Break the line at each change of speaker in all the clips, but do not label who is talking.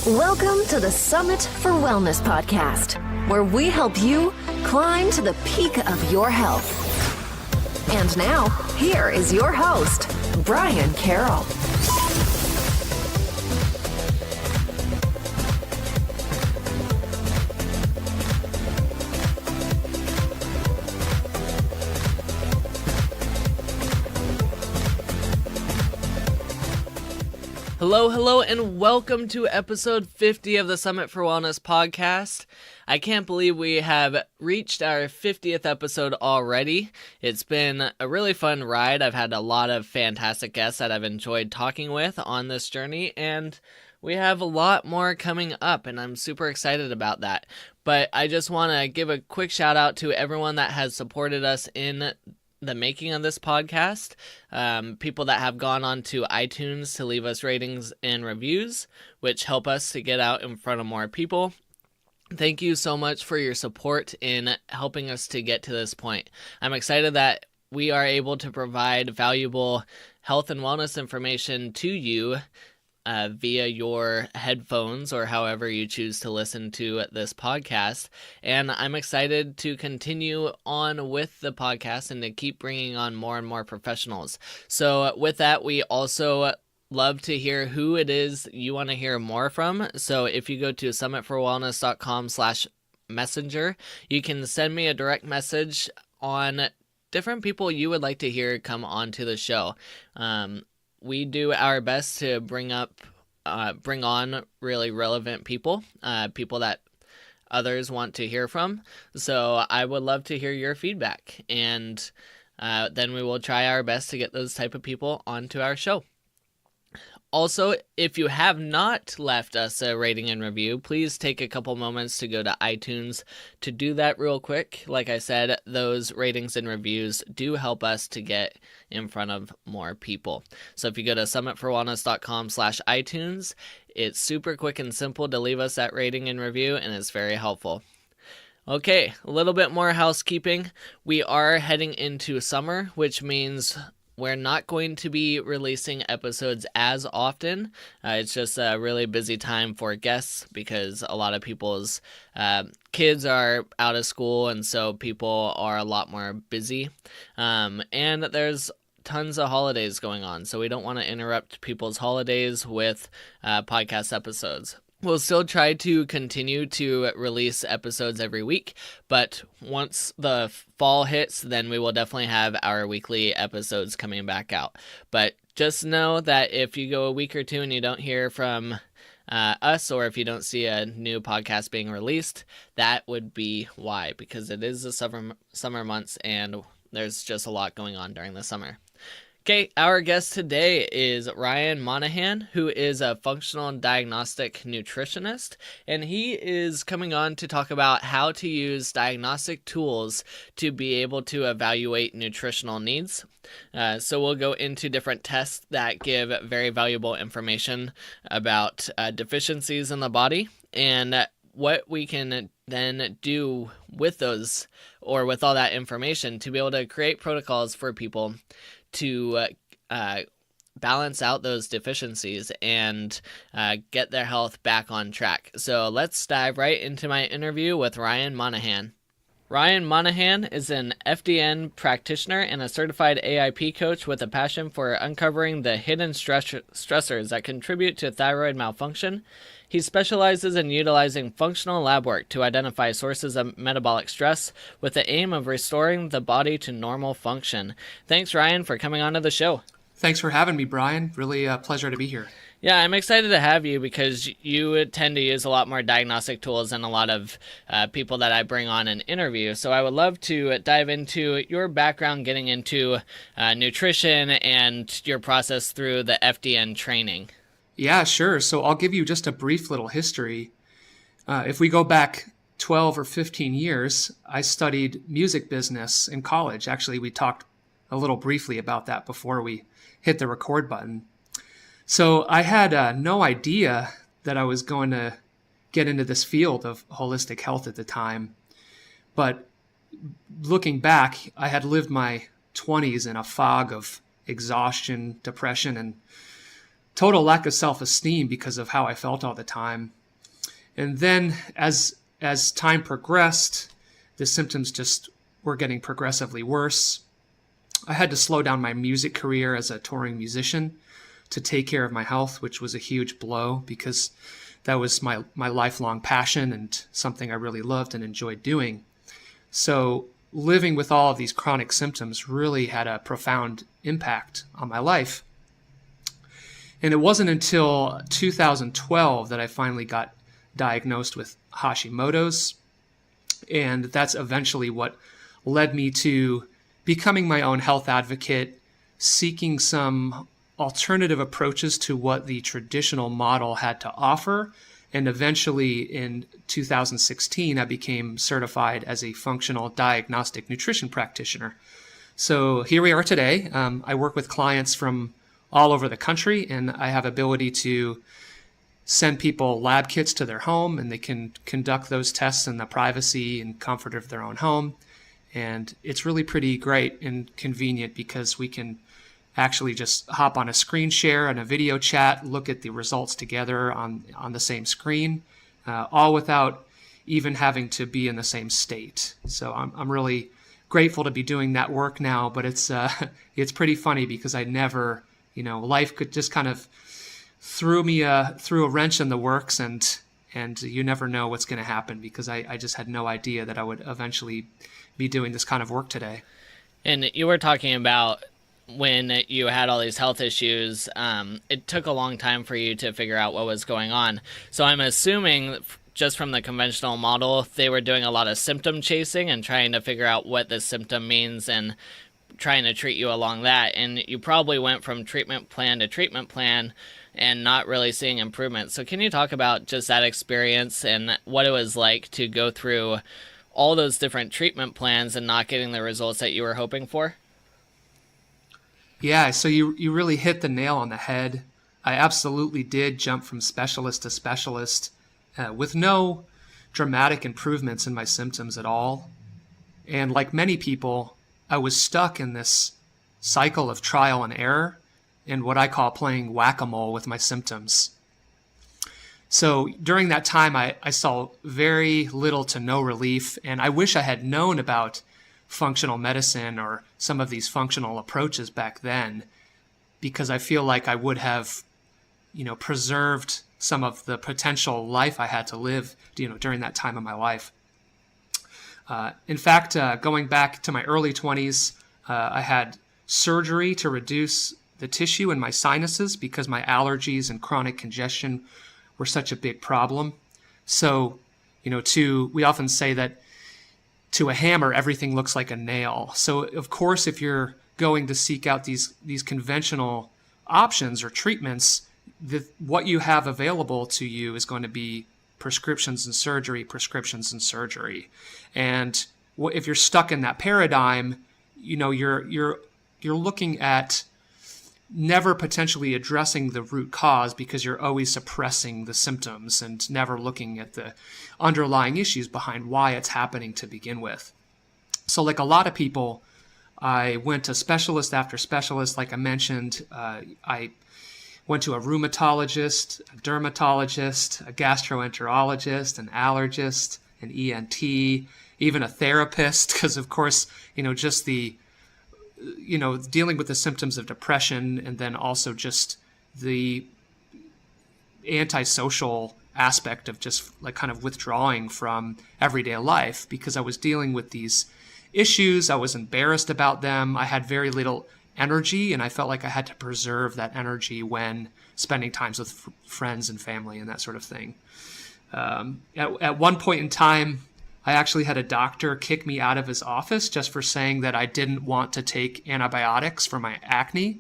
Welcome to the Summit for Wellness podcast, where we help you climb to the peak of your health. And now, here is your host, Brian Carroll.
Hello, and welcome to episode 50 of the Summit for Wellness podcast. I can't believe we have reached our 50th episode already. It's been a really fun ride. I've had a lot of fantastic guests that I've enjoyed talking with on this journey, and we have a lot more coming up, and I'm super excited about that. But I just want to give a quick shout out to everyone that has supported us in the making of this podcast, people that have gone on to iTunes to leave us ratings and reviews, which help us to get out in front of more people. Thank you so much for your support in helping us to get to this point. I'm excited that we are able to provide valuable health and wellness information to you via your headphones or however you choose to listen to this podcast. And I'm excited to continue on with the podcast and to keep bringing on more and more professionals. So with that, we also love to hear who it is you want to hear more from. So if you go to summitforwellness.com/messenger, you can send me a direct message on different people you would like to hear come onto the show. We do our best to bring on really relevant people, people that others want to hear from. So I would love to hear your feedback, and then we will try our best to get those type of people onto our show. Also, if you have not left us a rating and review, please take a couple moments to go to iTunes to do that real quick. Like I said, those ratings and reviews do help us to get in front of more people. So if you go to summitforwellness.com/iTunes, it's super quick and simple to leave us that rating and review, and it's very helpful. Okay, a little bit more housekeeping. We are heading into summer, which means we're not going to be releasing episodes as often. It's just a really busy time for guests because a lot of people's kids are out of school, and so people are a lot more busy. And there's tons of holidays going on, so we don't want to interrupt people's holidays with podcast episodes. We'll still try to continue to release episodes every week, but once the fall hits, then we will definitely have our weekly episodes coming back out. But just know that if you go a week or two and you don't hear from us, or if you don't see a new podcast being released, that would be why, because it is the summer months and there's just a lot going on during the summer. Okay, our guest today is Ryan Monahan, who is a functional diagnostic nutritionist, and he is coming on to talk about how to use diagnostic tools to be able to evaluate nutritional needs. So we'll go into different tests that give very valuable information about deficiencies in the body, and what we can then do with those, or with all that information, to be able to create protocols for people to balance out those deficiencies and get their health back on track. So let's dive right into my interview with Ryan Monahan. Ryan Monahan is an FDN practitioner and a certified AIP coach with a passion for uncovering the hidden stressors that contribute to thyroid malfunction. He specializes in utilizing functional lab work to identify sources of metabolic stress with the aim of restoring the body to normal function. Thanks, Ryan, for coming on to the show.
Thanks for having me, Brian. Really a pleasure to be here.
Yeah, I'm excited to have you because you tend to use a lot more diagnostic tools than a lot of people that I bring on and interview. So I would love to dive into your background getting into nutrition and your process through the FDN training.
Yeah, sure. So I'll give you just a brief little history. If we go back 12 or 15 years, I studied music business in college. Actually, we talked a little briefly about that before we hit the record button. So I had no idea that I was going to get into this field of holistic health at the time. But looking back, I had lived my 20s in a fog of exhaustion, depression, and total lack of self-esteem because of how I felt all the time. And then as time progressed, the symptoms just were getting progressively worse. I had to slow down my music career as a touring musician to take care of my health, which was a huge blow because that was my lifelong passion and something I really loved and enjoyed doing. So living with all of these chronic symptoms really had a profound impact on my life. And it wasn't until 2012 that I finally got diagnosed with Hashimoto's. And that's eventually what led me to becoming my own health advocate, seeking some alternative approaches to what the traditional model had to offer. And eventually in 2016, I became certified as a functional diagnostic nutrition practitioner. So here we are today. I work with clients from all over the country, and I have ability to send people lab kits to their home, and they can conduct those tests in the privacy and comfort of their own home. And it's really pretty great and convenient because we can actually just hop on a screen share and a video chat, look at the results together on the same screen, all without even having to be in the same state. So I'm really grateful to be doing that work now, but it's pretty funny because I never, life could just kind of threw a wrench in the works, and you never know what's going to happen because I just had no idea that I would eventually be doing this kind of work today.
And you were talking about when you had all these health issues, it took a long time for you to figure out what was going on. So I'm assuming just from the conventional model, they were doing a lot of symptom chasing and trying to figure out what the symptom means and trying to treat you along that. And you probably went from treatment plan to treatment plan and not really seeing improvement. So can you talk about just that experience and what it was like to go through all those different treatment plans and not getting the results that you were hoping for?
Yeah, so you really hit the nail on the head. I absolutely did jump from specialist to specialist with no dramatic improvements in my symptoms at all. And like many people, I was stuck in this cycle of trial and error and what I call playing whack-a-mole with my symptoms. So during that time, I saw very little to no relief, and I wish I had known about functional medicine or some of these functional approaches back then, because I feel like I would have, preserved some of the potential life I had to live, during that time of my life. In fact, going back to my early 20s, I had surgery to reduce the tissue in my sinuses because my allergies and chronic congestion were such a big problem. So, we often say that to a hammer, everything looks like a nail. So, of course, if you're going to seek out these conventional options or treatments, what you have available to you is going to be prescriptions and surgery. And if you're stuck in that paradigm, you're looking at never potentially addressing the root cause because you're always suppressing the symptoms and never looking at the underlying issues behind why it's happening to begin with. So like a lot of people, I went to specialist after specialist. Like I mentioned, I went to a rheumatologist, a dermatologist, a gastroenterologist, an allergist, an ENT, even a therapist, because of course, just the dealing with the symptoms of depression and then also just the antisocial aspect of just like kind of withdrawing from everyday life because I was dealing with these issues. I was embarrassed about them. I had very little energy and I felt like I had to preserve that energy when spending times with friends and family and that sort of thing. At one point in time, I actually had a doctor kick me out of his office just for saying that I didn't want to take antibiotics for my acne.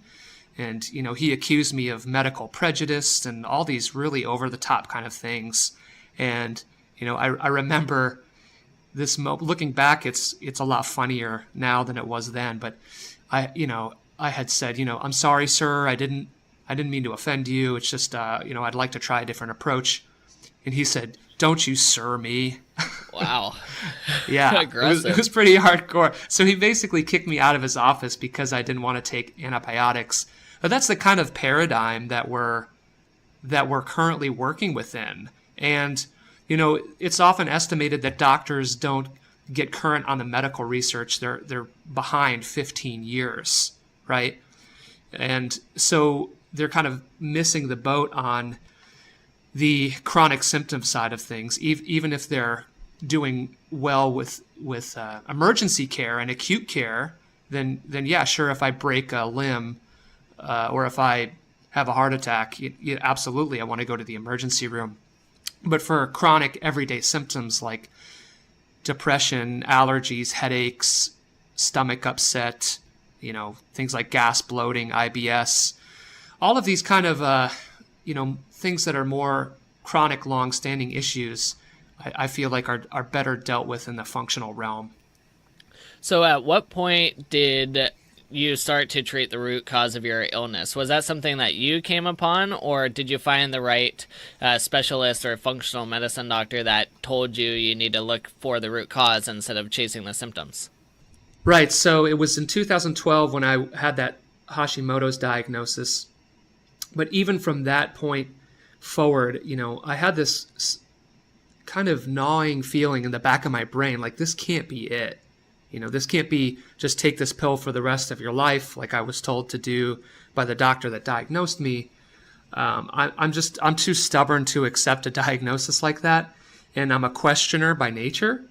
And, he accused me of medical prejudice and all these really over-the-top kind of things. And, I remember this, looking back, it's a lot funnier now than it was then. But I had said, I'm sorry, sir, I didn't mean to offend you. It's just, I'd like to try a different approach. And he said, "Don't you sir me."
Wow.
Yeah,
Aggressive.
It was pretty hardcore. So he basically kicked me out of his office because I didn't want to take antibiotics. But that's the kind of paradigm that we're currently working within. And, It's often estimated that doctors don't get current on the medical research. They're behind 15 years, right? And so they're kind of missing the boat on the chronic symptom side of things, even if they're doing well with emergency care and acute care, then yeah, sure, if I break a limb or if I have a heart attack, absolutely, I want to go to the emergency room. But for chronic everyday symptoms like depression, allergies, headaches, stomach upset, things like gas, bloating, IBS, all of these kind of, things that are more chronic, long-standing issues, I feel like are better dealt with in the functional realm.
So at what point did you start to treat the root cause of your illness? Was that something that you came upon, or did you find the right specialist or functional medicine doctor that told you need to look for the root cause instead of chasing the symptoms?
Right. So it was in 2012 when I had that Hashimoto's diagnosis. But even from that point forward, I had this kind of gnawing feeling in the back of my brain, like this can't be it. This can't be just take this pill for the rest of your life, like I was told to do by the doctor that diagnosed me. I'm too stubborn to accept a diagnosis like that. And I'm a questioner by nature,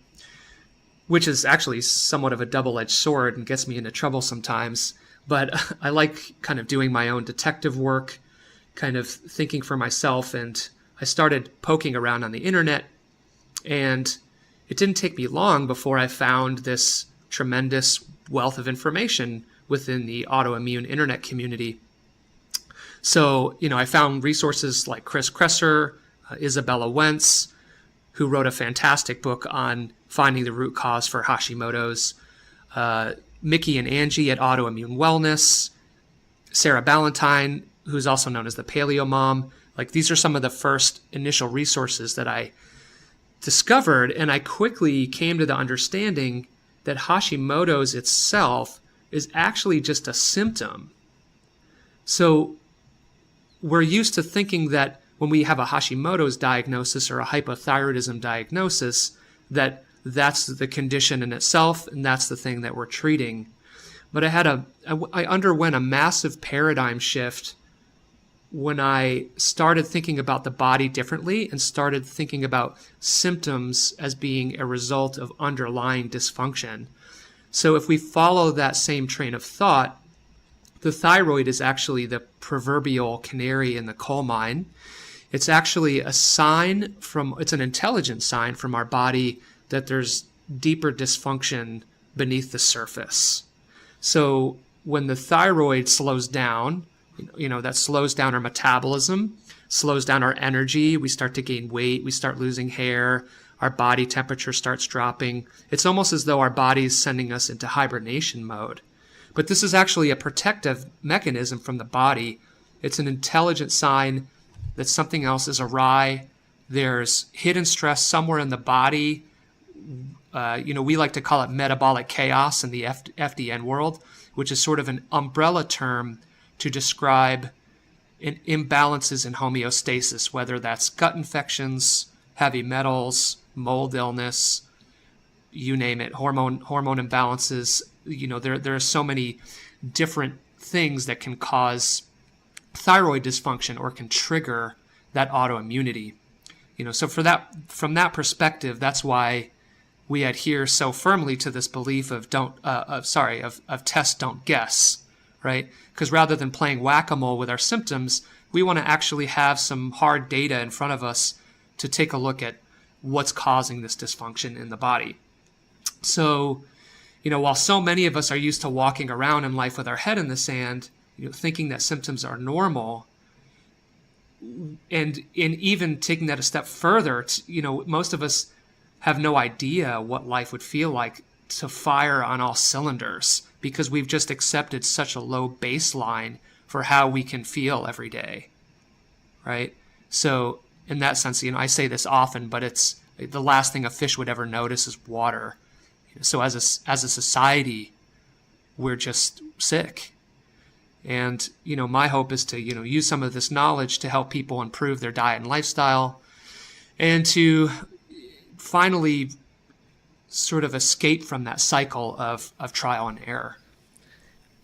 which is actually somewhat of a double-edged sword and gets me into trouble sometimes. But I like kind of doing my own detective work, kind of thinking for myself. And I started poking around on the internet, and it didn't take me long before I found this tremendous wealth of information within the autoimmune internet community. So, I found resources like Chris Kresser, Isabella Wentz, who wrote a fantastic book on finding the root cause for Hashimoto's, Mickey and Angie at Autoimmune Wellness, Sarah Ballantyne, who's also known as the Paleo Mom. Like, these are some of the first initial resources that I discovered, and I quickly came to the understanding that Hashimoto's itself is actually just a symptom. So we're used to thinking that when we have a Hashimoto's diagnosis or a hypothyroidism diagnosis, that's the condition in itself, and that's the thing that we're treating. But I underwent a massive paradigm shift when I started thinking about the body differently and started thinking about symptoms as being a result of underlying dysfunction. So if we follow that same train of thought, the thyroid is actually the proverbial canary in the coal mine. It's actually it's an intelligent sign from our body that there's deeper dysfunction beneath the surface. So when the thyroid slows down, that slows down our metabolism, slows down our energy. We start to gain weight. We start losing hair. Our body temperature starts dropping. It's almost as though our body is sending us into hibernation mode. But this is actually a protective mechanism from the body. It's an intelligent sign that something else is awry. There's hidden stress somewhere in the body. We like to call it metabolic chaos in the FDN world, which is sort of an umbrella term to describe imbalances in homeostasis, whether that's gut infections, heavy metals, mold illness, you name it, hormone imbalances. There are so many different things that can cause thyroid dysfunction or can trigger that autoimmunity. So from that perspective, that's why we adhere so firmly to this belief of test, don't guess, right? Because rather than playing whack-a-mole with our symptoms, we want to actually have some hard data in front of us to take a look at what's causing this dysfunction in the body. So, while so many of us are used to walking around in life with our head in the sand, thinking that symptoms are normal, and in even taking that a step further, most of us have no idea what life would feel like to fire on all cylinders, because we've just accepted such a low baseline for how we can feel every day, right? So in that sense, I say this often, but it's the last thing a fish would ever notice is water. So as a society, we're just sick. And, my hope is to, use some of this knowledge to help people improve their diet and lifestyle and to finally sort of escape from that cycle of trial and error.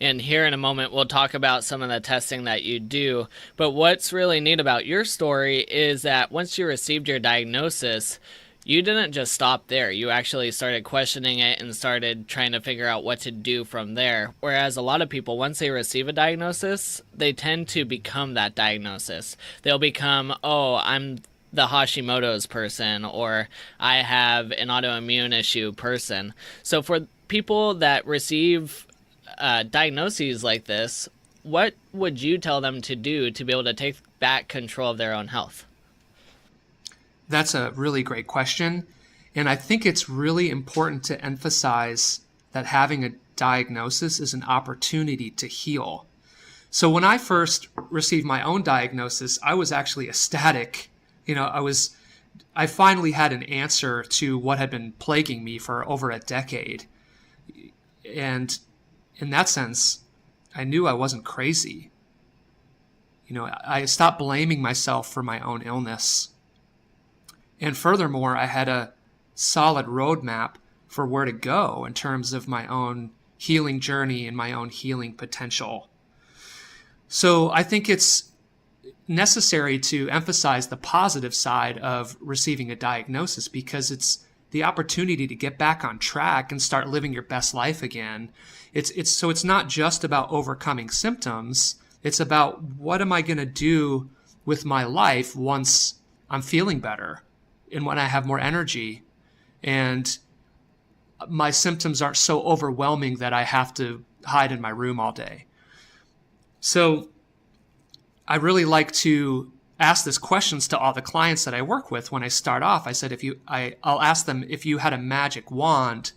And here in a moment, we'll talk about some of the testing that you do. But what's really neat about your story is that once you received your diagnosis, you didn't just stop there. You actually started questioning it and started trying to figure out what to do from there. Whereas a lot of people, once they receive a diagnosis, they tend to become that diagnosis. They'll become, oh, I'm the Hashimoto's person, or I have an autoimmune issue person. So for people that receive diagnoses like this, what would you tell them to do to be able to take back control of their own health?
That's a really great question. And I think it's really important to emphasize that having a diagnosis is an opportunity to heal. So when I first received my own diagnosis, I was actually ecstatic. I finally had an answer to what had been plaguing me for over a decade. And in that sense, I knew I wasn't crazy. I stopped blaming myself for my own illness. And furthermore, I had a solid roadmap for where to go in terms of my own healing journey and my own healing potential. So I think it's necessary to emphasize the positive side of receiving a diagnosis, because it's the opportunity to get back on track and start living your best life again. It's not just about overcoming symptoms. It's about, what am I going to do with my life once I'm feeling better and when I have more energy and my symptoms aren't so overwhelming that I have to hide in my room all day. So I really like to ask these questions to all the clients that I work with when I start off. I said, I'll ask them, if you had a magic wand,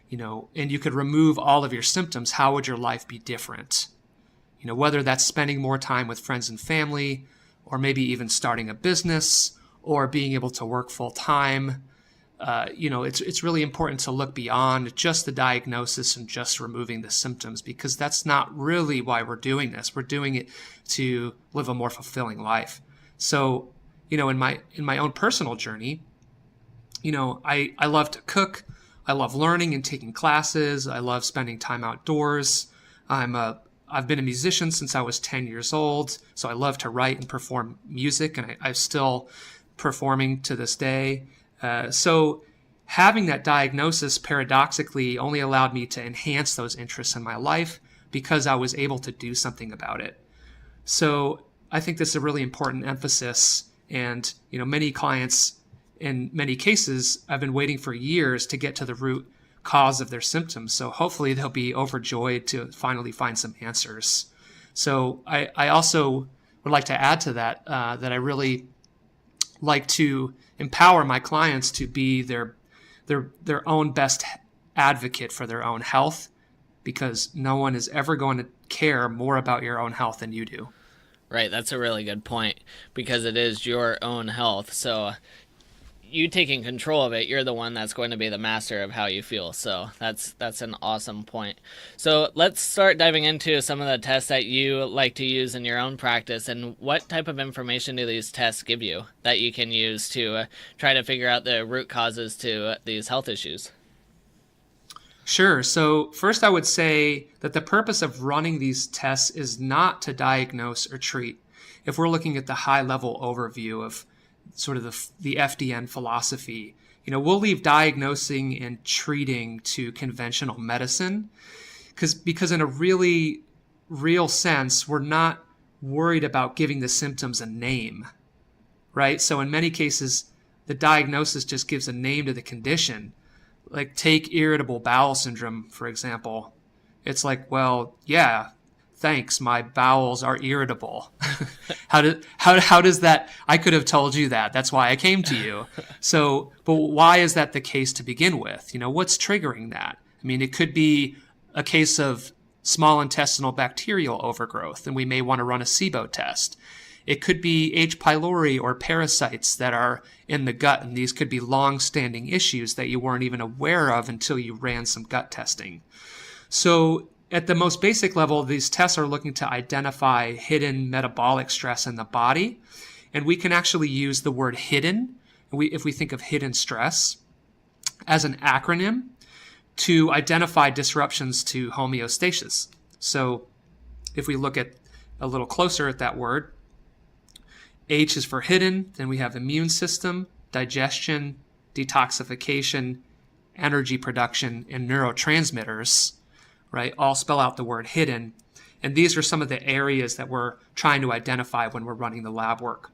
and you could remove all of your symptoms, how would your life be different? Whether that's spending more time with friends and family, or maybe even starting a business, or being able to work full time. It's really important to look beyond just the diagnosis and just removing the symptoms, because that's not really why we're doing this. We're doing it to live a more fulfilling life. So, in my own personal journey, I love to cook. I love learning and taking classes. I love spending time outdoors. I've been a musician since I was 10 years old, so I love to write and perform music, and I'm still performing to this day. So having that diagnosis paradoxically only allowed me to enhance those interests in my life, because I was able to do something about it. So I think this is a really important emphasis. And, many clients, in many cases, I've been waiting for years to get to the root cause of their symptoms. So hopefully they'll be overjoyed to finally find some answers. So I also would like to add to that, that I really like to empower my clients to be their own best advocate for their own health, because no one is ever going to care more about your own health than you do.
Right, that's a really good point, because it is your own health. So you taking control of it, you're the one that's going to be the master of how you feel. So that's an awesome point. So let's start diving into some of the tests that you like to use in your own practice, and what type of information do these tests give you that you can use to try to figure out the root causes to these health issues?
Sure. So first, I would say that the purpose of running these tests is not to diagnose or treat. If we're looking at the high-level overview of sort of the FDN philosophy, we'll leave diagnosing and treating to conventional medicine, because in a really real sense, we're not worried about giving the symptoms a name, right? So in many cases, the diagnosis just gives a name to the condition. Like, take irritable bowel syndrome, for example. It's like, well, yeah, thanks, my bowels are irritable. How does that, I could have told you that. That's why I came to you. So, but why is that the case to begin with? What's triggering that? I mean, it could be a case of small intestinal bacterial overgrowth, and we may want to run a SIBO test. It could be H. pylori or parasites that are in the gut, and these could be long-standing issues that you weren't even aware of until you ran some gut testing. So at the most basic level, these tests are looking to identify hidden metabolic stress in the body, and we can actually use the word hidden if we think of hidden stress as an acronym to identify disruptions to homeostasis. So if we look at a little closer at that word, H is for hidden, then we have immune system, digestion, detoxification, energy production, and neurotransmitters, right? All spell out the word hidden. And these are some of the areas that we're trying to identify when we're running the lab work.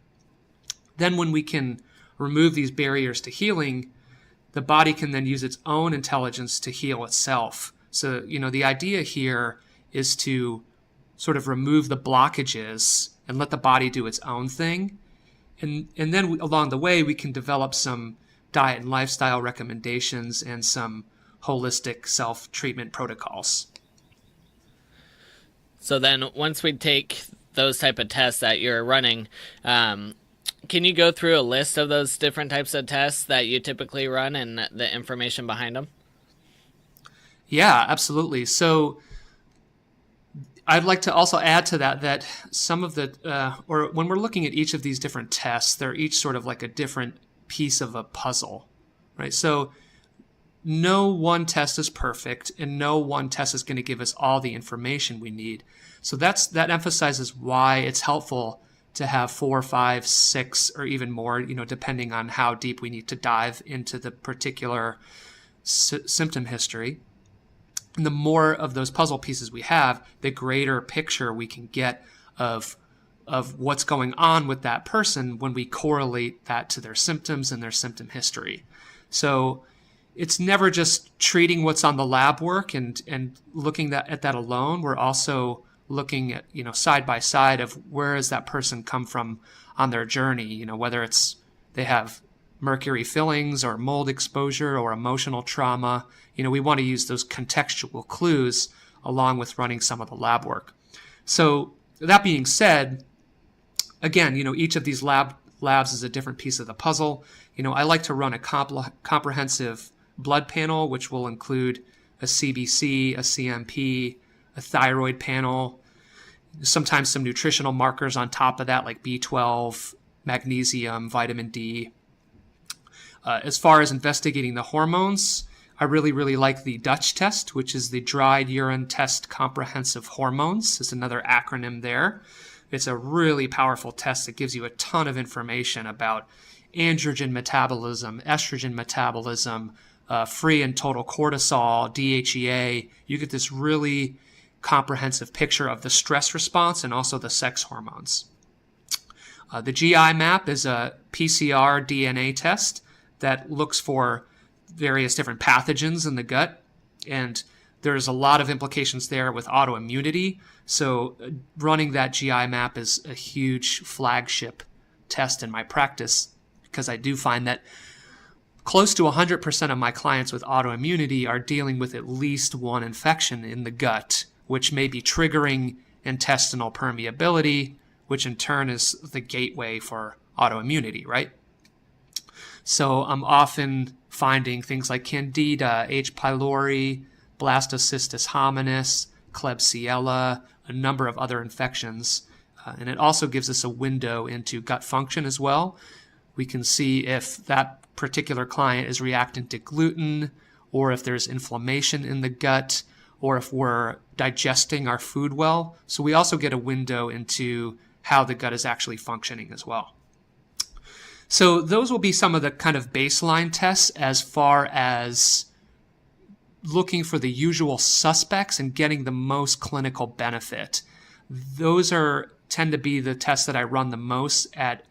Then when we can remove these barriers to healing, the body can then use its own intelligence to heal itself. So, the idea here is to sort of remove the blockages and let the body do its own thing. And then along the way, we can develop some diet and lifestyle recommendations and some holistic self-treatment protocols.
So then once we take those type of tests that you're running, can you go through a list of those different types of tests that you typically run and the information behind them?
Yeah, absolutely. So I'd like to also add to that some of the, or when we're looking at each of these different tests, they're each sort of like a different piece of a puzzle, right? So no one test is perfect and no one test is going to give us all the information we need. So that emphasizes why it's helpful to have 4, 5, 6, or even more, depending on how deep we need to dive into the particular symptom history. And the more of those puzzle pieces we have, the greater picture we can get of what's going on with that person when we correlate that to their symptoms and their symptom history. So it's never just treating what's on the lab work and looking at that alone. We're also looking at, side by side of where has that person come from on their journey, whether it's they have mercury fillings or mold exposure or emotional trauma. We want to use those contextual clues along with running some of the lab work. So that being said, again, each of these labs is a different piece of the puzzle. I like to run a comprehensive blood panel, which will include a CBC, a CMP, a thyroid panel, sometimes some nutritional markers on top of that, like B12, magnesium, vitamin D. As far as investigating the hormones, I really, really like the Dutch test, which is the Dried Urine Test Comprehensive Hormones. It's another acronym there. It's a really powerful test that gives you a ton of information about androgen metabolism, estrogen metabolism, free and total cortisol, DHEA. You get this really comprehensive picture of the stress response and also the sex hormones. The GI map is a PCR DNA test that looks for various different pathogens in the gut, and there's a lot of implications there with autoimmunity. So running that GI map is a huge flagship test in my practice, because I do find that close to 100% of my clients with autoimmunity are dealing with at least one infection in the gut, which may be triggering intestinal permeability, which in turn is the gateway for autoimmunity, right? So I'm often finding things like Candida, H. pylori, Blastocystis hominis, Klebsiella, a number of other infections. And it also gives us a window into gut function as well. We can see if that particular client is reacting to gluten, or if there's inflammation in the gut, or if we're digesting our food well. So we also get a window into how the gut is actually functioning as well. So those will be some of the kind of baseline tests as far as looking for the usual suspects and getting the most clinical benefit. Those tend to be the tests that I run the most at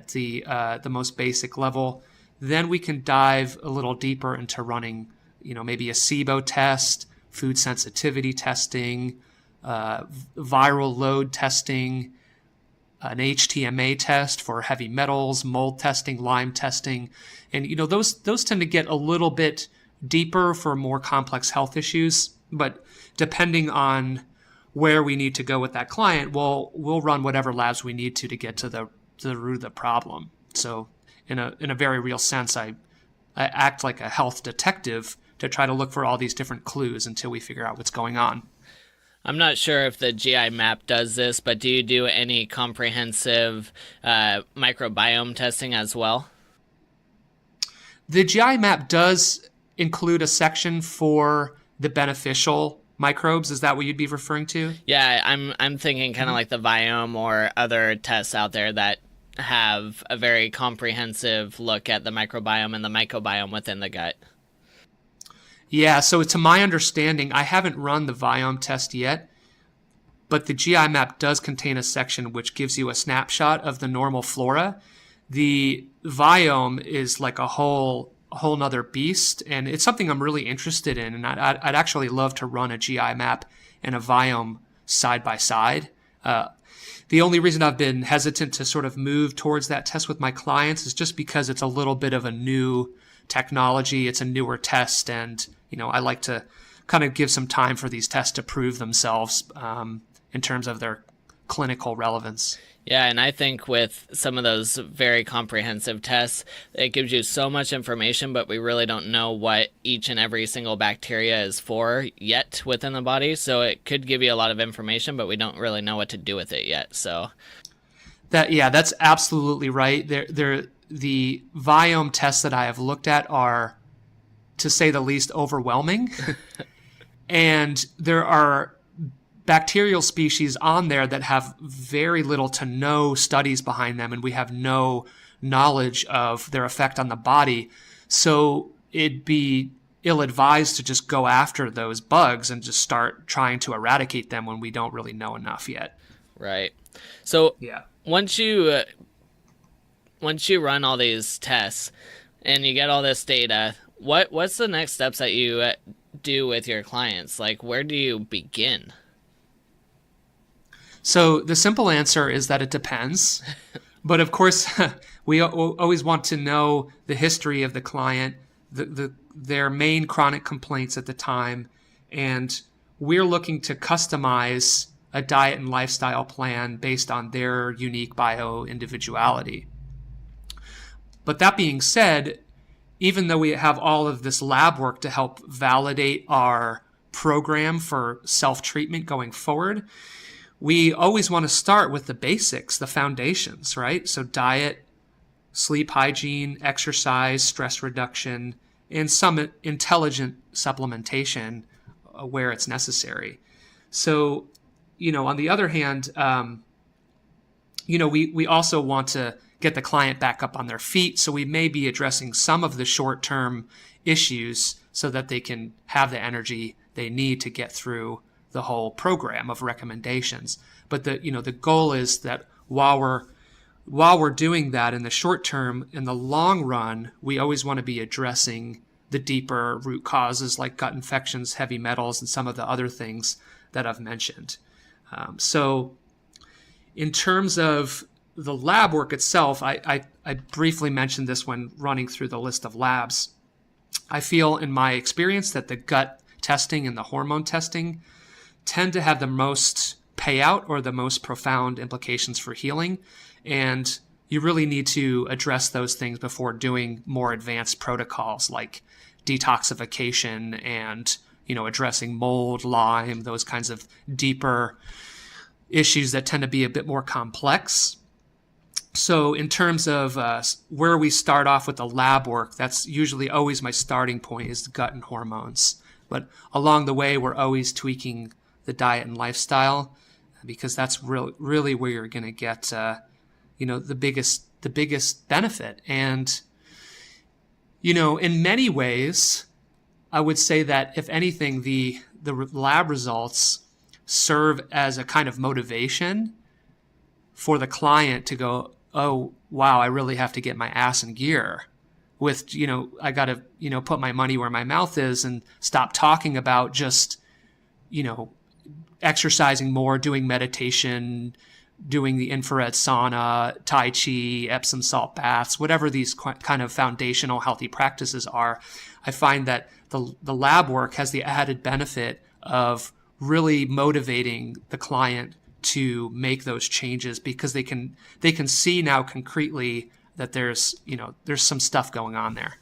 the most basic level. Then we can dive a little deeper into running, maybe a SIBO test, food sensitivity testing, viral load testing, an HTMA test for heavy metals, mold testing, Lyme testing. And, those tend to get a little bit deeper for more complex health issues. But depending on where we need to go with that client, we'll run whatever labs we need to get to the root of the problem. So in a very real sense, I act like a health detective to try to look for all these different clues until we figure out what's going on.
I'm not sure if the GI map does this, but do you do any comprehensive microbiome testing as well?
The GI map does include a section for the beneficial microbes. Is that what you'd be referring to?
Yeah, I'm thinking kind of like the Viome or other tests out there that have a very comprehensive look at the microbiome and the mycobiome within the gut.
Yeah, so to my understanding, I haven't run the Viome test yet, but the GI map does contain a section which gives you a snapshot of the normal flora. The Viome is like a whole nother beast, and it's something I'm really interested in, and I'd actually love to run a GI map and a Viome side by side. The only reason I've been hesitant to sort of move towards that test with my clients is just because it's a little bit of a new technology. It's a newer test, and I like to kind of give some time for these tests to prove themselves in terms of their clinical relevance.
Yeah, and I think with some of those very comprehensive tests, it gives you so much information, but we really don't know what each and every single bacteria is for yet within the body. So it could give you a lot of information, but we don't really know what to do with it yet. So
that's absolutely right. The Viome tests that I have looked at are, to say the least, overwhelming. And there are bacterial species on there that have very little to no studies behind them, and we have no knowledge of their effect on the body. So it'd be ill-advised to just go after those bugs and just start trying to eradicate them when we don't really know enough yet.
Right. So
yeah.
Once you run all these tests and you get all this data, what's the next steps that you do with your clients? Like, where do you begin?
So the simple answer is that it depends. But of course, we always want to know the history of the client, their main chronic complaints at the time, and we're looking to customize a diet and lifestyle plan based on their unique bio-individuality. But that being said, even though we have all of this lab work to help validate our program for self-treatment going forward, we always want to start with the basics, the foundations, right? So diet, sleep hygiene, exercise, stress reduction, and some intelligent supplementation where it's necessary. So, on the other hand, we also want to get the client back up on their feet. So we may be addressing some of the short-term issues so that they can have the energy they need to get through the whole program of recommendations. But the goal is that while we're doing that in the short term, in the long run, we always want to be addressing the deeper root causes like gut infections, heavy metals, and some of the other things that I've mentioned. So in terms of the lab work itself, I briefly mentioned this when running through the list of labs. I feel in my experience that the gut testing and the hormone testing tend to have the most payout or the most profound implications for healing. And you really need to address those things before doing more advanced protocols like detoxification and, addressing mold, Lyme, those kinds of deeper issues that tend to be a bit more complex. So in terms of where we start off with the lab work, that's usually always my starting point is the gut and hormones. But along the way, we're always tweaking the diet and lifestyle because that's really where you're going to get, the biggest benefit. And, in many ways, I would say that if anything, the lab results serve as a kind of motivation for the client to go, oh, wow, I really have to get my ass in gear with, I got to, put my money where my mouth is and stop talking about just, exercising more, doing meditation, doing the infrared sauna, Tai Chi, Epsom salt baths, whatever these kind of foundational healthy practices are. I find that the lab work has the added benefit of really motivating the client to make those changes because they can see now concretely that there's some stuff going on there.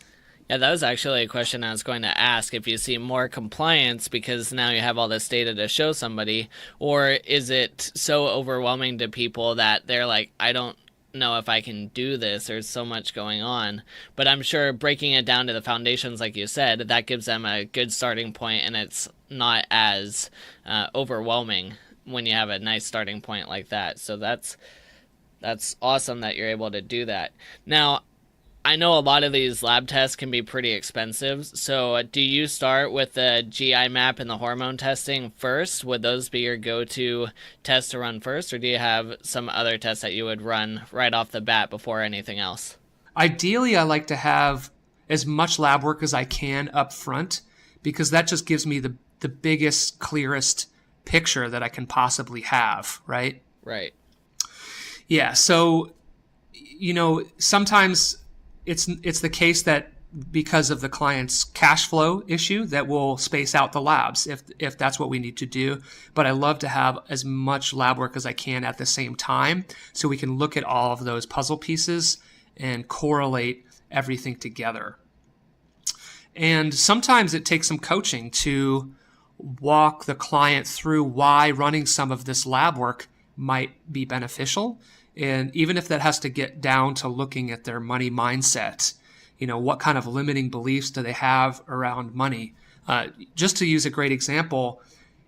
Yeah, that was actually a question I was going to ask, if you see more compliance because now you have all this data to show somebody, or is it so overwhelming to people that they're like, I don't know if I can do this. There's so much going on. But I'm sure breaking it down to the foundations, like you said, that gives them a good starting point, and it's not as overwhelming when you have a nice starting point like that. So that's awesome that you're able to do that. Now, I know a lot of these lab tests can be pretty expensive. So do you start with the GI map and the hormone testing first? Would those be your go-to tests to run first? Or do you have some other tests that you would run right off the bat before anything else?
Ideally, I like to have as much lab work as I can up front, because that just gives me the biggest, clearest picture that I can possibly have, right?
Right.
Yeah. So, sometimes it's the case that because of the client's cash flow issue that we'll space out the labs if that's what we need to do. But I love to have as much lab work as I can at the same time so we can look at all of those puzzle pieces and correlate everything together. And sometimes it takes some coaching to walk the client through why running some of this lab work might be beneficial. And even if that has to get down to looking at their money mindset, what kind of limiting beliefs do they have around money? Just to use a great example,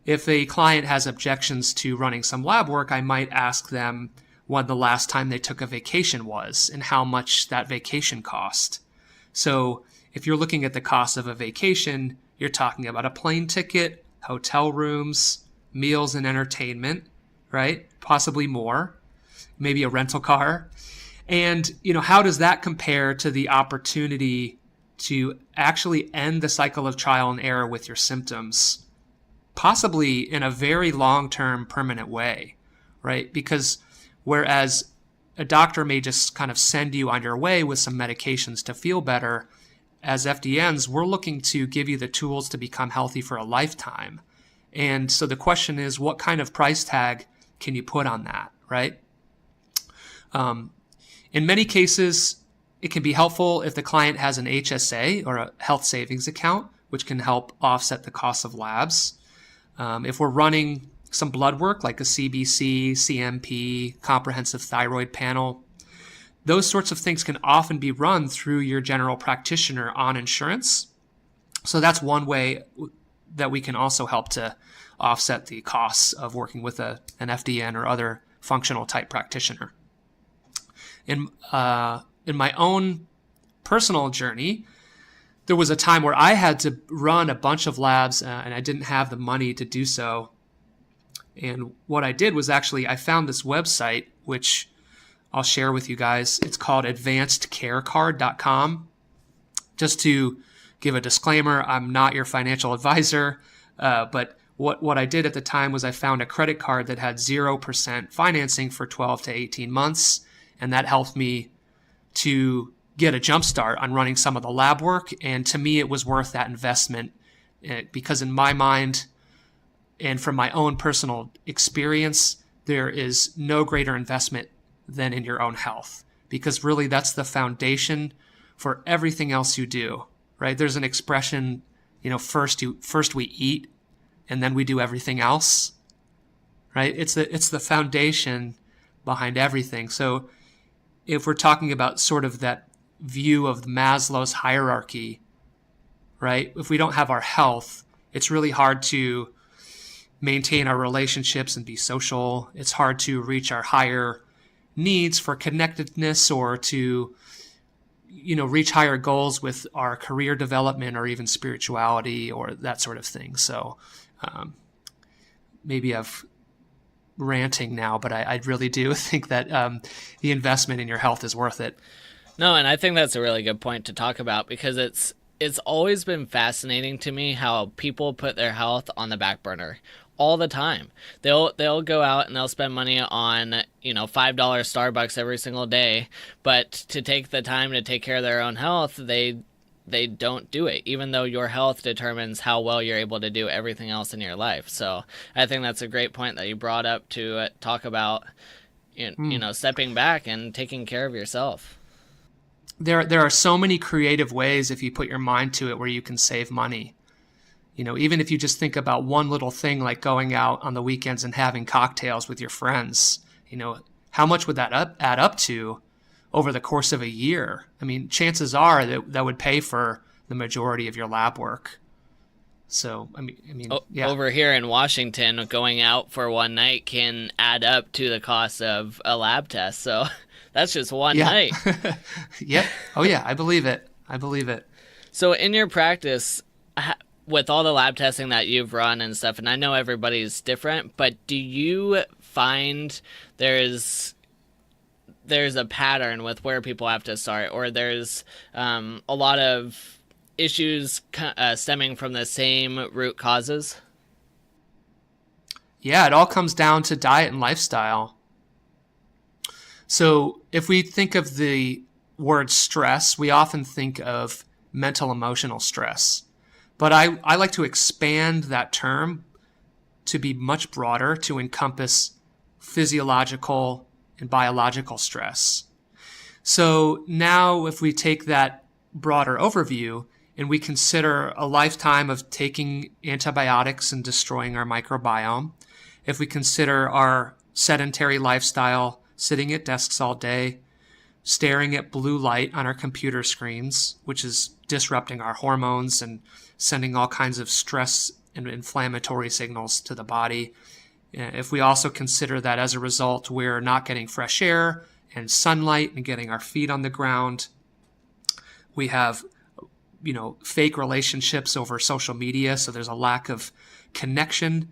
if a client has objections to running some lab work, I might ask them when the last time they took a vacation was and how much that vacation cost. So if you're looking at the cost of a vacation, you're talking about a plane ticket, hotel rooms, meals and entertainment, right? Possibly more. Maybe a rental car. And, how does that compare to the opportunity to actually end the cycle of trial and error with your symptoms, possibly in a very long-term permanent way, right? Because whereas a doctor may just kind of send you on your way with some medications to feel better, as FDNs, we're looking to give you the tools to become healthy for a lifetime. And so the question is, what kind of price tag can you put on that, right? In many cases, it can be helpful if the client has an HSA or a health savings account, which can help offset the cost of labs. If we're running some blood work like a CBC, CMP, comprehensive thyroid panel, those sorts of things can often be run through your general practitioner on insurance. So that's one way that we can also help to offset the costs of working with an FDN or other functional type practitioner. In my own personal journey, there was a time where I had to run a bunch of labs and I didn't have the money to do so. And what I did was I found this website, which I'll share with you guys. It's called advancedcarecard.com. Just to give a disclaimer, I'm not your financial advisor, but what I did at the time was I found a credit card that had 0% financing for 12 to 18 months. And that helped me to get a jump start on running some of the lab work. And to me, it was worth that investment because in my mind and from my own personal experience, there is no greater investment than in your own health, because really that's the foundation for everything else you do, right? There's an expression, first we eat and then we do everything else, right? It's the foundation behind everything. So if we're talking about sort of that view of Maslow's hierarchy, right? If we don't have our health, it's really hard to maintain our relationships and be social. It's hard to reach our higher needs for connectedness or to, reach higher goals with our career development or even spirituality or that sort of thing. So maybe I've ranting now, but I really do think that the investment in your health is worth it.
No, and I think that's a really good point to talk about because it's always been fascinating to me how people put their health on the back burner all the time. They'll go out and they'll spend money on, $5 Starbucks every single day, but to take the time to take care of their own health, they don't do it, even though your health determines how well you're able to do everything else in your life. So I think that's a great point that you brought up to talk about, stepping back and taking care of yourself.
There are so many creative ways if you put your mind to it where you can save money. Even if you just think about one little thing like going out on the weekends and having cocktails with your friends, how much would that add up to over the course of a year? I mean, chances are that would pay for the majority of your lab work. So, yeah.
Over here in Washington, going out for one night can add up to the cost of a lab test. So that's just one night.
Yep. Oh, yeah. I believe it.
So in your practice, with all the lab testing that you've run and stuff, and I know everybody's different, but do you find there's a pattern with where people have to start, or there's a lot of issues stemming from the same root causes?
Yeah, it all comes down to diet and lifestyle. So if we think of the word stress, we often think of mental emotional stress. But I like to expand that term to be much broader, to encompass physiological and biological stress. So now if we take that broader overview and we consider a lifetime of taking antibiotics and destroying our microbiome, if we consider our sedentary lifestyle, sitting at desks all day, staring at blue light on our computer screens, which is disrupting our hormones and sending all kinds of stress and inflammatory signals to the body. If we also consider that as a result, we're not getting fresh air and sunlight and getting our feet on the ground, we have fake relationships over social media. So there's a lack of connection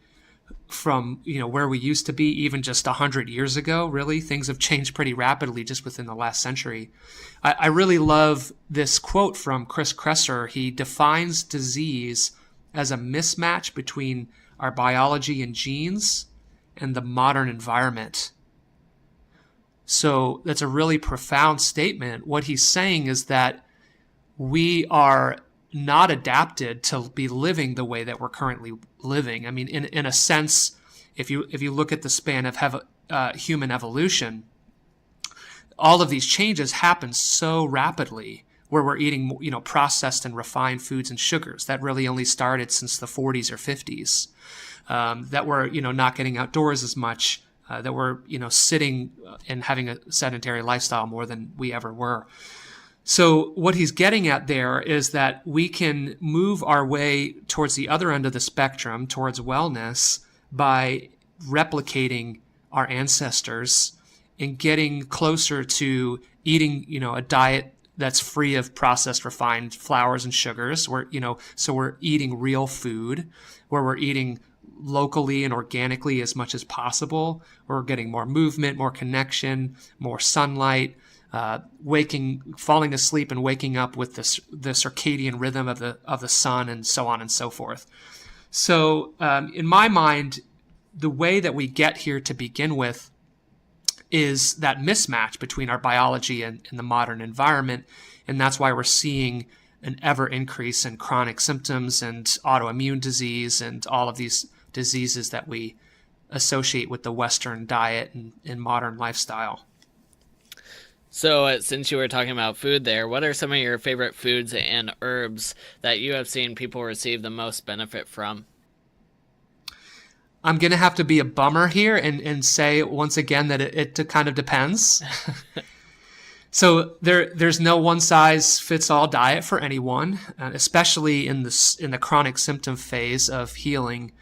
from, where we used to be even just 100 years ago. Really, things have changed pretty rapidly just within the last century. I really love this quote from Chris Kresser. He defines disease as a mismatch between our biology and genes and the modern environment. So that's a really profound statement. What he's saying is that we are not adapted to be living the way that we're currently living. I mean, in a sense, if you look at the span of human evolution, all of these changes happen so rapidly, where we're eating, processed and refined foods and sugars. That really only started since the 40s or 50s. That we're, not getting outdoors as much. That we're, sitting and having a sedentary lifestyle more than we ever were. So what he's getting at there is that we can move our way towards the other end of the spectrum, towards wellness, by replicating our ancestors and getting closer to eating, a diet that's free of processed refined flours and sugars. So we're eating real food, where we're eating locally and organically as much as possible. We're getting more movement, more connection, more sunlight, falling asleep and waking up with the circadian rhythm of the sun, and so on and so forth. So in my mind, the way that we get here to begin with is that mismatch between our biology and the modern environment. And that's why we're seeing an ever increase in chronic symptoms and autoimmune disease and all of these diseases that we associate with the Western diet and modern lifestyle.
So since you were talking about food there, what are some of your favorite foods and herbs that you have seen people receive the most benefit from?
I'm going to have to be a bummer here and say once again that it kind of depends. So there's no one-size-fits-all diet for anyone, especially in the chronic symptom phase of healing,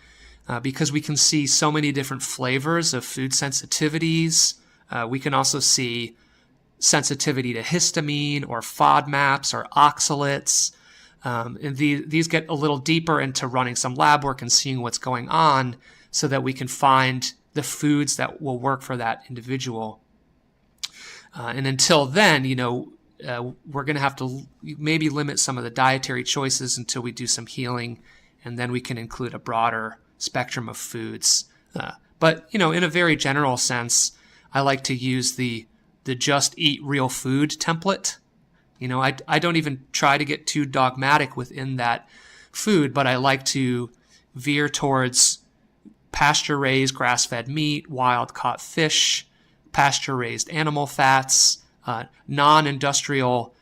because we can see so many different flavors of food sensitivities. We can also see sensitivity to histamine or FODMAPs or oxalates. And these get a little deeper into running some lab work and seeing what's going on so that we can find the foods that will work for that individual. And until then, we're going to have to maybe limit some of the dietary choices until we do some healing, and then we can include a broader spectrum of foods. But, in a very general sense, I like to use the just eat real food template. I don't even try to get too dogmatic within that food, but I like to veer towards pasture-raised grass-fed meat, wild-caught fish, pasture-raised animal fats, non-industrial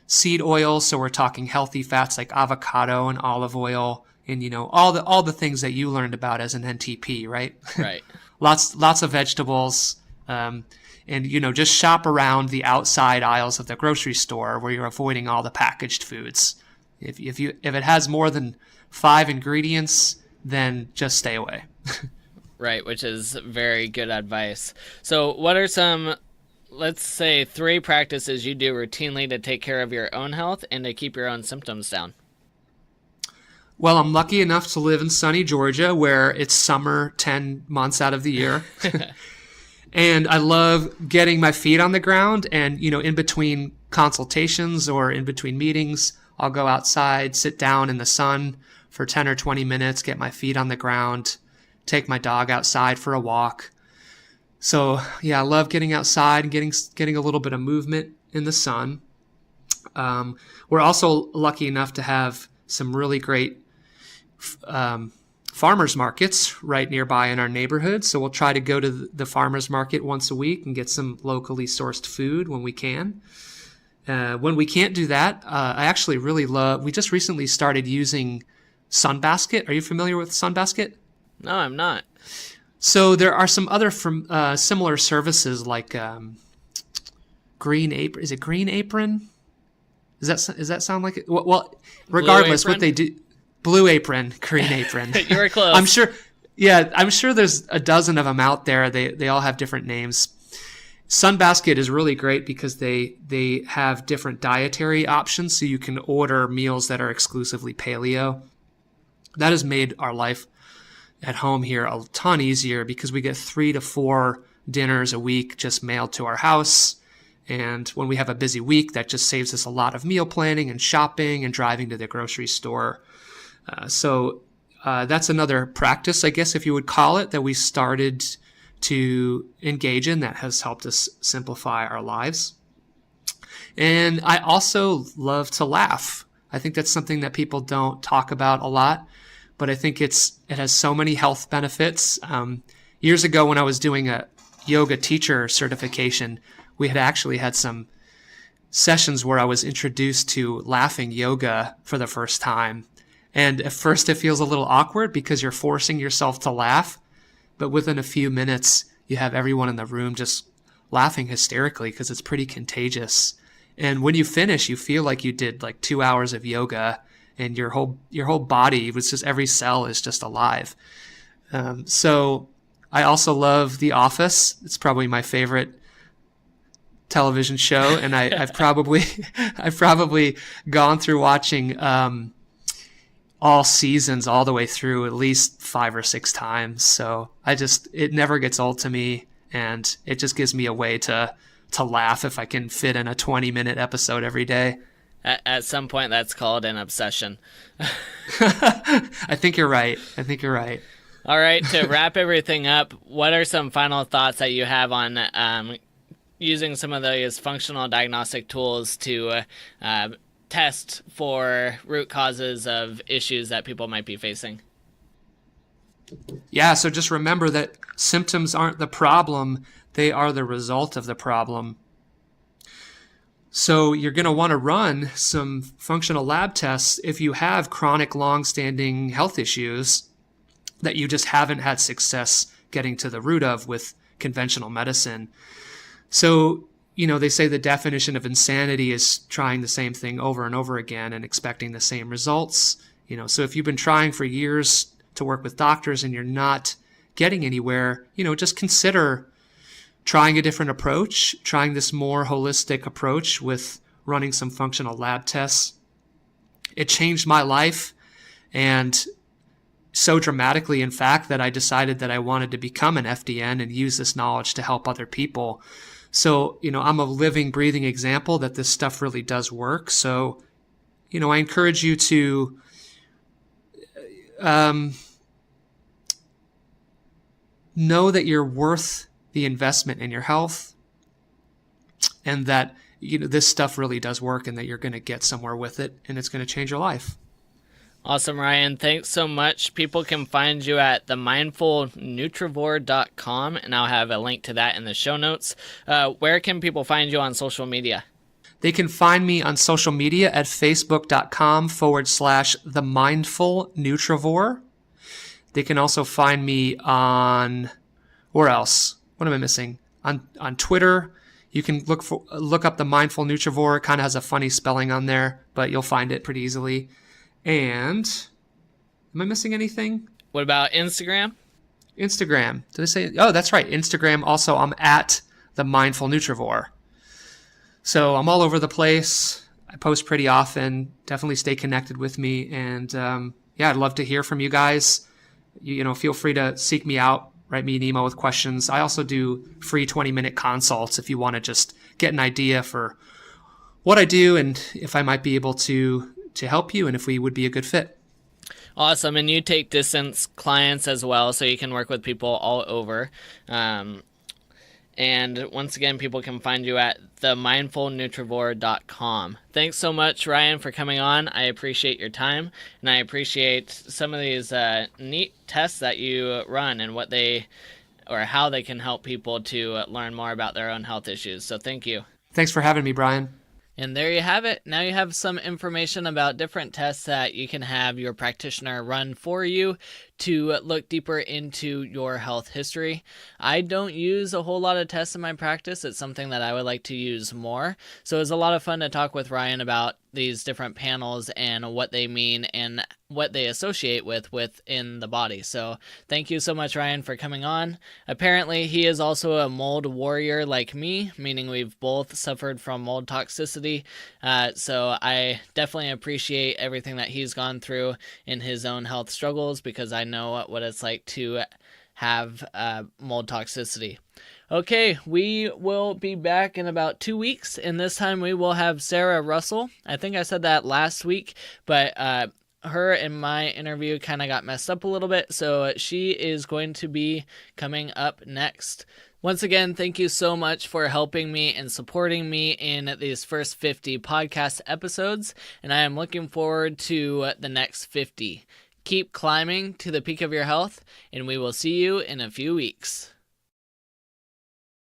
seed oils. So we're talking healthy fats like avocado and olive oil, and all the things that you learned about as an NTP, right?
Right.
Lots of vegetables. And and, just shop around the outside aisles of the grocery store where you're avoiding all the packaged foods. If it has more than 5 ingredients, then just stay away.
Right, which is very good advice. So what are some, let's say, 3 practices you do routinely to take care of your own health and to keep your own symptoms down?
Well, I'm lucky enough to live in sunny Georgia where it's summer 10 months out of the year. And I love getting my feet on the ground, and, in between consultations or in between meetings, I'll go outside, sit down in the sun for 10 or 20 minutes, get my feet on the ground, take my dog outside for a walk. So, yeah, I love getting outside and getting a little bit of movement in the sun. We're also lucky enough to have some really great farmers markets right nearby in our neighborhood. So we'll try to go to the farmers market once a week and get some locally sourced food when we can. When we can't do that, I actually really we just recently started using Sunbasket. Are you familiar with Sunbasket?
No, I'm not.
So there are some other similar services like Green Apron. Is it Green Apron? Does that sound like it? Well, regardless, what they do. Blue Apron, Green Apron.
You were close.
I'm sure there's a dozen of them out there. They all have different names. Sunbasket is really great because they have different dietary options, so you can order meals that are exclusively paleo. That has made our life at home here a ton easier because we get 3 to 4 dinners a week just mailed to our house. And when we have a busy week, that just saves us a lot of meal planning and shopping and driving to the grocery store. So that's another practice, I guess, if you would call it, that we started to engage in that has helped us simplify our lives. And I also love to laugh. I think that's something that people don't talk about a lot, but I think it has so many health benefits. Years ago, when I was doing a yoga teacher certification, we had actually had some sessions where I was introduced to laughing yoga for the first time. And at first it feels a little awkward because you're forcing yourself to laugh. But within a few minutes, you have everyone in the room just laughing hysterically because it's pretty contagious. And when you finish, you feel like you did like 2 hours of yoga, and your whole body was just, every cell is just alive. So I also love The Office. It's probably my favorite television show, and I've probably gone through watching all seasons all the way through at least 5 or 6 times. So it never gets old to me, and it just gives me a way to laugh if I can fit in a 20-minute episode every day.
At some point, that's called an obsession.
I think you're right.
All right, to wrap everything up, what are some final thoughts that you have on using some of those functional diagnostic tools to test for root causes of issues that people might be facing?
Yeah, so just remember that symptoms aren't the problem, they are the result of the problem. So you're going to want to run some functional lab tests if you have chronic, long-standing health issues that you just haven't had success getting to the root of with conventional medicine. So, they say the definition of insanity is trying the same thing over and over again and expecting the same results. So if you've been trying for years to work with doctors and you're not getting anywhere, just consider trying a different approach, trying this more holistic approach with running some functional lab tests. It changed my life, and so dramatically, in fact, that I decided that I wanted to become an FDN and use this knowledge to help other people. So, I'm a living, breathing example that this stuff really does work. So, I encourage you to know that you're worth the investment in your health, and that this stuff really does work, and that you're going to get somewhere with it, and it's going to change your life.
Awesome, Ryan. Thanks so much. People can find you at themindfulnutrivore.com, and I'll have a link to that in the show notes. Where can people find you on social media?
They can find me on social media at facebook.com/themindfulnutrivore. They can also find me on, where else? What am I missing? On Twitter, you can look up the Mindful Nutrivore. It kind of has a funny spelling on there, but you'll find it pretty easily. And am I missing anything?
What about Instagram?
Instagram. Did I say? Oh, that's right. Instagram. Also, I'm at the Mindful Nutrivore. So I'm all over the place. I post pretty often. Definitely stay connected with me. And I'd love to hear from you guys. Feel free to seek me out. Write me an email with questions. I also do free 20-minute consults if you want to just get an idea for what I do and if I might be able to help you and if we would be a good fit.
Awesome. And you take distance clients as well, so you can work with people all over. And once again, people can find you at themindfulnutrivore.com. Thanks so much, Ryan, for coming on. I appreciate your time, and I appreciate some of these neat tests that you run and how they can help people to learn more about their own health issues. So thank you.
Thanks for having me, Brian.
And there you have it. Now you have some information about different tests that you can have your practitioner run for you to look deeper into your health history. I don't use a whole lot of tests in my practice. It's something that I would like to use more. So it was a lot of fun to talk with Ryan about these different panels and what they mean and what they associate within the body. So thank you so much, Ryan, for coming on. Apparently, he is also a mold warrior like me, meaning we've both suffered from mold toxicity. So I definitely appreciate everything that he's gone through in his own health struggles, because I know what it's like to have mold toxicity. Okay, we will be back in about 2 weeks, and this time we will have Sarah Russell. I think I said that last week, but her and my interview kind of got messed up a little bit, so she is going to be coming up next. Once again, thank you so much for helping me and supporting me in these first 50 podcast episodes, and I am looking forward to the next 50. Keep climbing to the peak of your health, and we will see you in a few weeks.